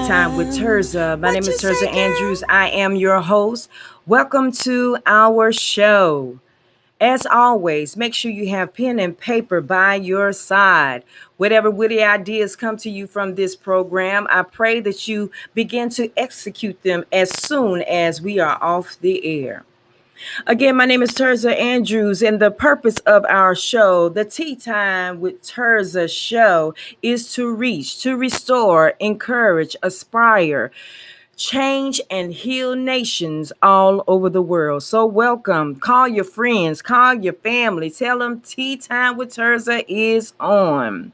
Time with Tirzah. My name What is you say, Tirzah girl? Andrews. I am your host. Welcome to our show. As always, make sure you have pen and paper by your side. Whatever witty ideas come to you from this program, I pray that you begin to execute them as soon as we are off the air. Again, my name is Tirzah Andrews, and the purpose of our show, the Tea Time with Tirzah show, is to reach, to restore, encourage, aspire, change, and heal nations all over the world. So, welcome. Call your friends, call your family, tell them Tea Time with Tirzah is on.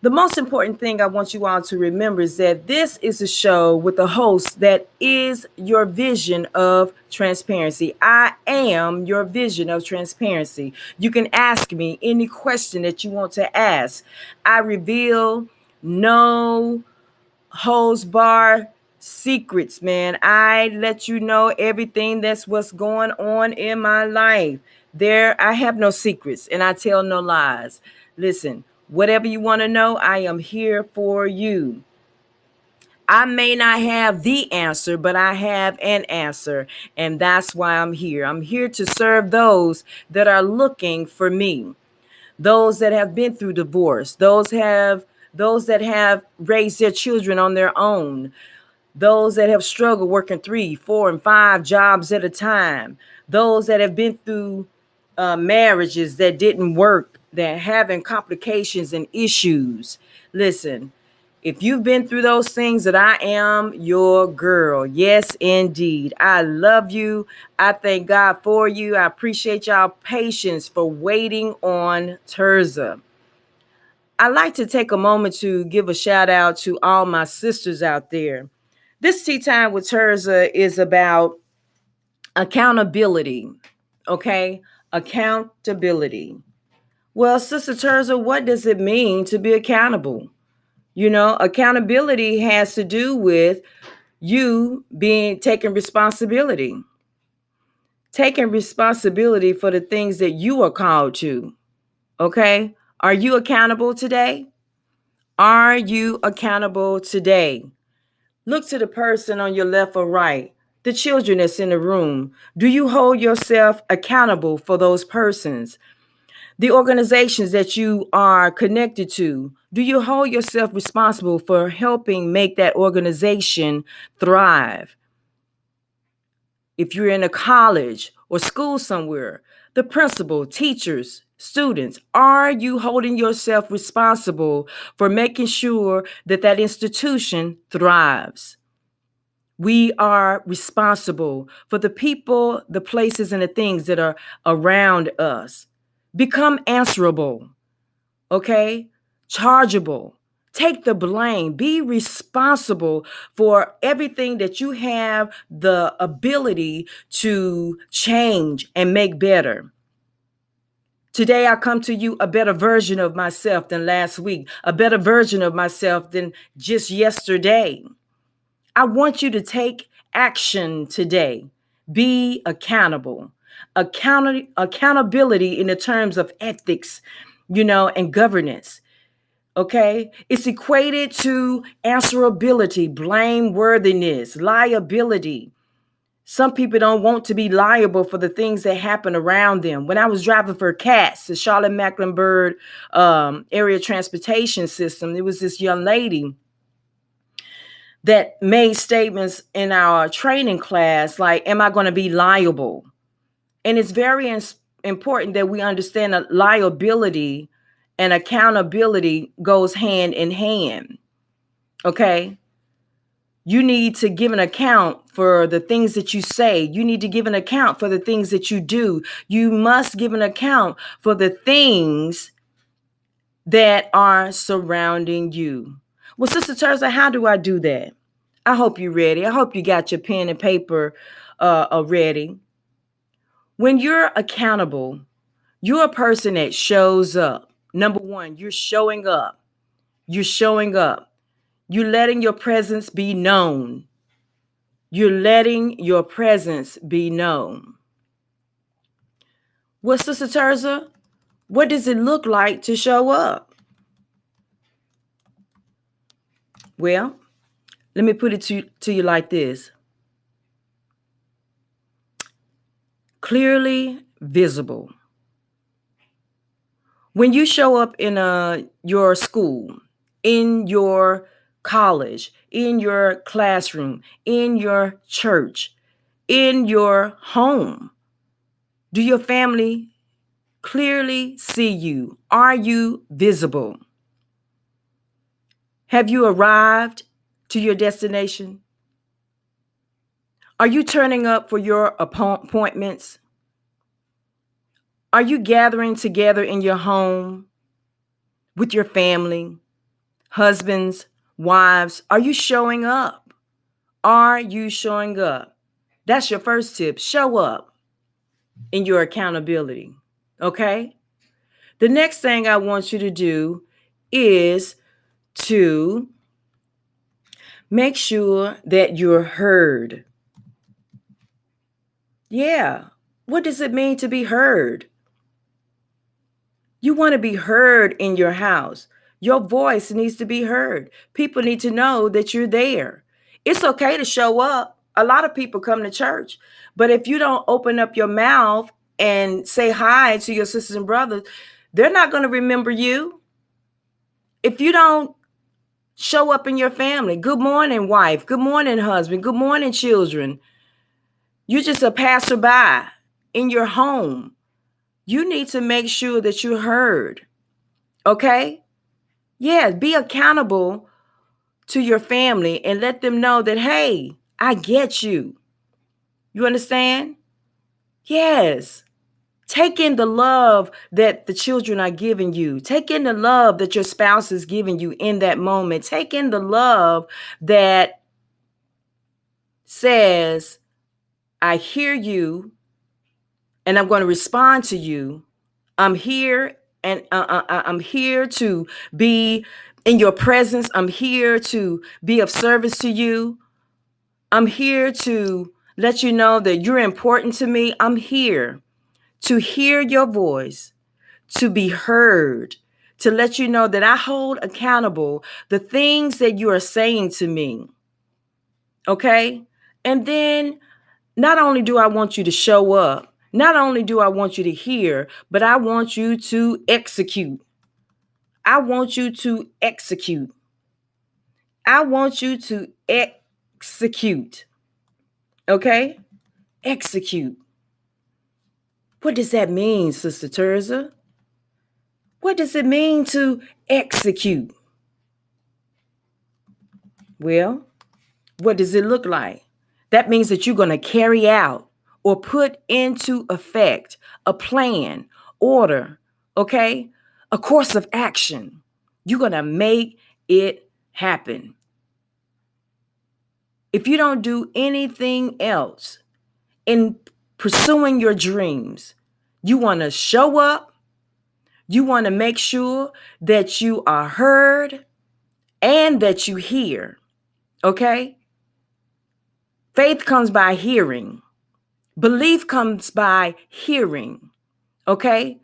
The most important thing I want you all to remember is that this is a show with a host that is your vision of transparency. I am your vision of transparency. You can ask me any question that you want to ask. I reveal no holds bar secrets, man. I let you know everything that's what's going on in my life. I have no secrets and I tell no lies. Listen, whatever you want to know, I am here for you. I may not have the answer, but I have an answer, and that's why I'm here. I'm here to serve those that are looking for me, those that have been through divorce, those that have raised their children on their own, those that have struggled working 3, 4, and 5 jobs at a time, those that have been through marriages that didn't work, that having complications and issues. Listen, if you've been through those things, that I am your girl. Yes, indeed. I love you. I thank God for you. I appreciate y'all patience for waiting on Tirzah. I like to take a moment to give a shout out to all my sisters out there. This Tea Time with Tirzah is about accountability. Okay? Accountability. Well, Sister Tirzah, what does it mean to be accountable? Accountability has to do with you being taking responsibility. Taking responsibility for the things that you are called to. Okay? Are you accountable today? Are you accountable today? Look to the person on your left or right, the children that's in the room. Do you hold yourself accountable for those persons? The organizations that you are connected to, do you hold yourself responsible for helping make that organization thrive? If you're in a college or school somewhere, the principal, teachers, students, are you holding yourself responsible for making sure that that institution thrives? We are responsible for the people, the places, and the things that are around us. Become answerable, okay? Chargeable. Take the blame. Be responsible for everything that you have the ability to change and make better. Today, I come to you a better version of myself than last week, a better version of myself than just yesterday. I want you to take action today. Be accountable. Accountability in the terms of ethics, and governance. Okay? It's equated to answerability, blameworthiness, liability. Some people don't want to be liable for the things that happen around them. When I was driving for CATS, the Charlotte Mecklenburg Area Transportation System, there was this young lady that made statements in our training class like, am I going to be liable? And it's very important that we understand that liability and accountability goes hand in hand. Okay? You need to give an account for the things that you say. You need to give an account for the things that you do. You must give an account for the things that are surrounding you. Well, Sister Tirzah, how do I do that? I hope you're ready. I hope you got your pen and paper ready. When you're accountable, you're a person that shows up. Number one, you're showing up. You're showing up. You're letting your presence be known. You're letting your presence be known. Well, Sister Tirzah, what does it look like to show up? Well, Let me put it to you like this: clearly visible. When you show up in your school, in your college, in your classroom, in your church, in your home, do your family clearly see you? Are you visible? Have you arrived to your destination? Are you turning up for your appointments? Are you gathering together in your home with your family, husbands, wives? Are you showing up? Are you showing up? That's your first tip. Show up in your accountability. Okay? The next thing I want you to do is to make sure that you're heard. Yeah. What does it mean to be heard? You want to be heard in your house. Your voice needs to be heard. People need to know that you're there. It's okay to show up. A lot of people come to church, but if you don't open up your mouth and say hi to your sisters and brothers, they're not going to remember you. If you don't show up in your family, good morning, wife, good morning, husband, good morning, children. You're just a passerby in your home. You need to make sure that you're heard. Okay? Yeah, be accountable to your family and let them know that, hey, I get you. You understand? Yes. Take in the love that the children are giving you. Take in the love that your spouse is giving you in that moment. Take in the love that says, I hear you and I'm going to respond to you. I'm here and I'm here to be in your presence. I'm here to be of service to you. I'm here to let you know that you're important to me. I'm here to hear your voice, to be heard, to let you know that I hold accountable the things that you are saying to me. Okay? And then not only do I want you to show up, not only do I want you to hear, but I want you to execute. I want you to execute. I want you to execute. Okay? Execute. What does that mean, Sister Tirzah? What does it mean to execute? Well, what does it look like? That means that you're going to carry out or put into effect a plan, order, okay? A course of action. You're going to make it happen. If you don't do anything else in pursuing your dreams, you want to show up, you want to make sure that you are heard and that you hear, okay? Faith comes by hearing. Belief comes by hearing, okay?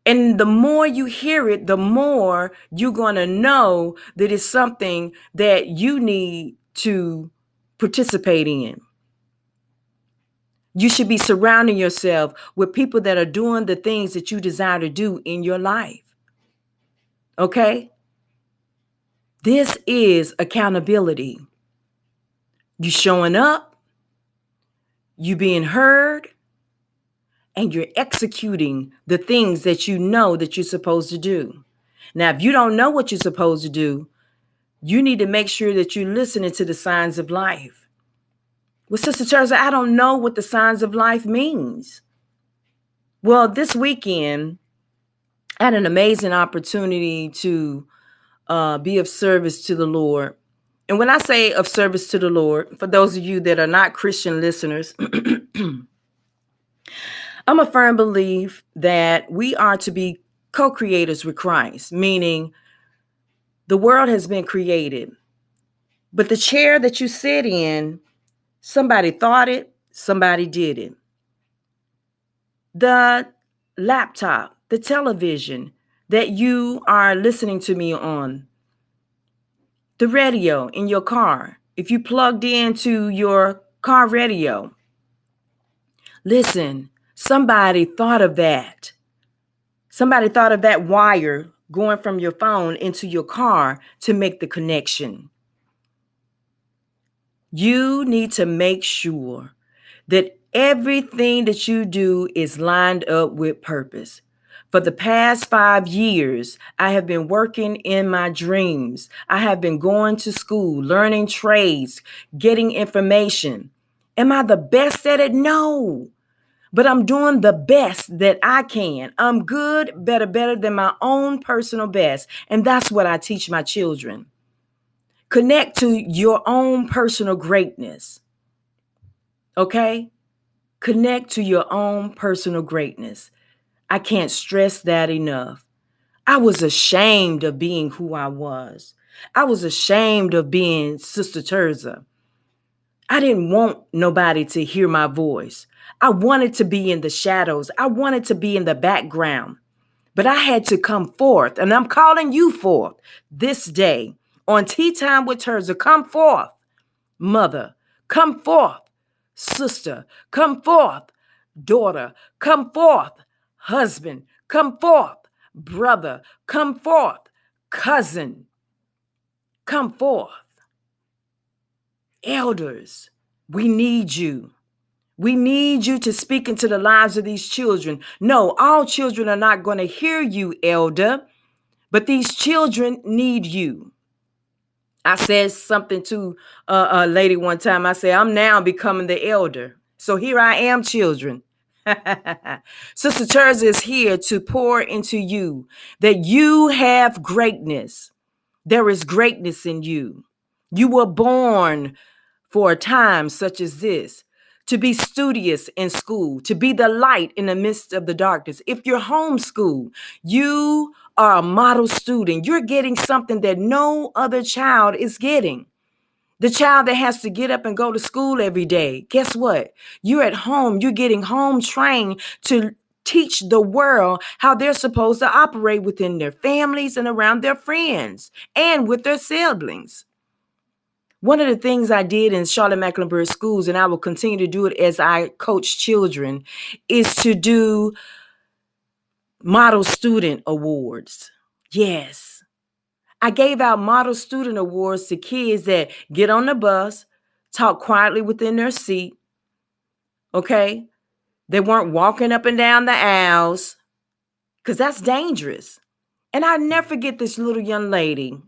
And the more you hear it, the more you're going to know that it's something that you need to participate in. You should be surrounding yourself with people that are doing the things that you desire to do in your life. Okay? This is accountability. You showing up, you being heard, and you're executing the things that you know that you're supposed to do. Now, if you don't know what you're supposed to do, you need to make sure that you're listening to the signs of life. Well, Sister Tirzah, I don't know what the signs of life means. Well, this weekend, I had an amazing opportunity to be of service to the Lord. And when I say of service to the Lord, for those of you that are not Christian listeners, I'm a firm believer that we are to be co-creators with Christ, meaning the world has been created, but the chair that you sit in, somebody thought it, somebody did it. The laptop, the television that you are listening to me on, The radio in your car, if you plugged into your car radio, listen, somebody thought of that. Somebody thought of that wire going from your phone into your car to make the connection. You need to make sure that everything that you do is lined up with purpose. For the past 5 years, I have been working in my dreams. I have been going to school, learning trades, getting information. Am I the best at it? No. But I'm doing the best that I can. I'm good, better than my own personal best. And that's what I teach my children. Connect to your own personal greatness. Okay? Connect to your own personal greatness. I can't stress that enough. I was ashamed of being who I was. I was ashamed of being Sister Tirzah. I didn't want nobody to hear my voice. I wanted to be in the shadows. I wanted to be in the background. But I had to come forth, and I'm calling you forth this day on Tea Time with Tirzah. Come forth, mother. Come forth, sister. Come forth, daughter. Come forth, husband. Come forth, brother. Come forth, cousin. Come forth. Elders, we need you. We need you to speak into the lives of these children. No, all children are not going to hear you, elder, but these children need you. I said something to a lady one time. I said, I'm now becoming the elder. So here I am, children. Sister Tirzah is here to pour into you that you have greatness. There is greatness in you. You were born for a time such as this, to be studious in school, to be the light in the midst of the darkness. If you're homeschooled, you are a model student. You're getting something that no other child is getting. The child that has to get up and go to school every day, guess what? You're at home. You're getting home trained to teach the world how they're supposed to operate within their families and around their friends and with their siblings. One of the things I did in Charlotte Mecklenburg schools, and I will continue to do it as I coach children, is to do model student awards. Yes. I gave out model student awards to kids that get on the bus, talk quietly within their seat. Okay. They weren't walking up and down the aisles because that's dangerous. And I never forget this little young lady.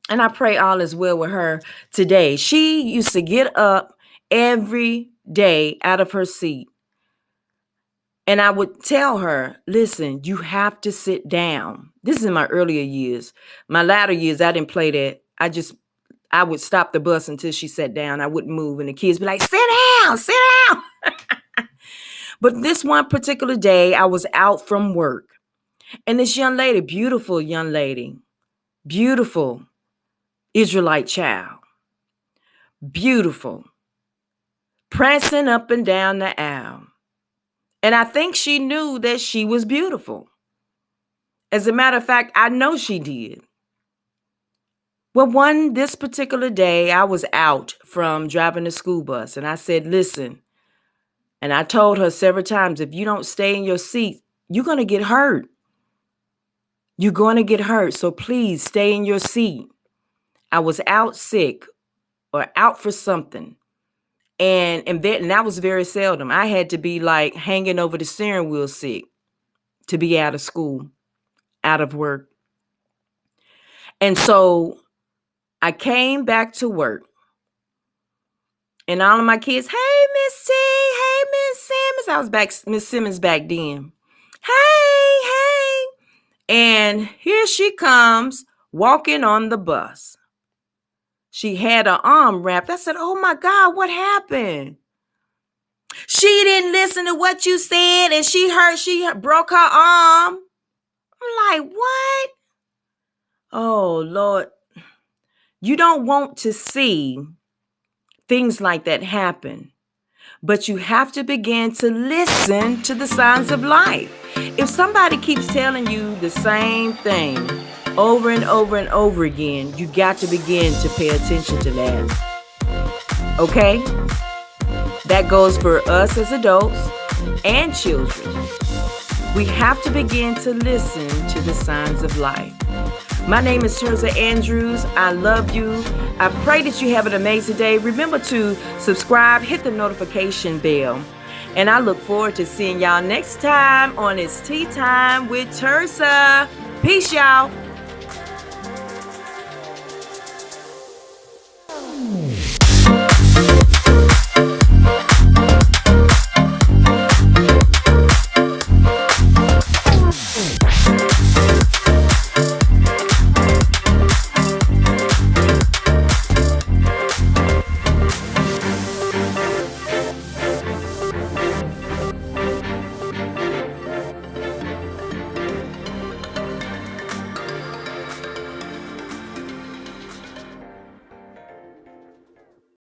And I pray all is well with her today. She used to get up every day out of her seat. And I would tell her, listen, you have to sit down. This is in my earlier years. My latter years, I didn't play that. I would stop the bus until she sat down. I wouldn't move. And the kids be like, sit down, sit down. But this one particular day, I was out from work. And this young lady, beautiful young lady, beautiful Israelite child, beautiful, prancing up and down the aisle. And I think she knew that she was beautiful. As a matter of fact, I know she did. Well, this particular day, I was out from driving the school bus, and I said, listen, and I told her several times, if you don't stay in your seat, you're going to get hurt. You're going to get hurt. So please stay in your seat. I was out sick or out for something. And that was very seldom. I had to be like hanging over the steering wheel sick to be out of school, out of work. And so I came back to work. And all of my kids, hey, Miss T, hey, Miss Simmons. I was back, Miss Simmons back then. Hey. And here she comes walking on the bus. She had her arm wrapped. I said, oh my God, what happened? She didn't listen to what you said and she broke her arm. I'm like, what? Oh, Lord. You don't want to see things like that happen, but you have to begin to listen to the signs of life. If somebody keeps telling you the same thing over and over and over again, you got to begin to pay attention to that. Okay? That goes for us as adults and children. We have to begin to listen to the signs of life. My name is Tirzah Andrews. I love you. I pray that you have an amazing day. Remember to subscribe, hit the notification bell. And I look forward to seeing y'all next time on It's Tea Time with Tirzah. Peace, y'all.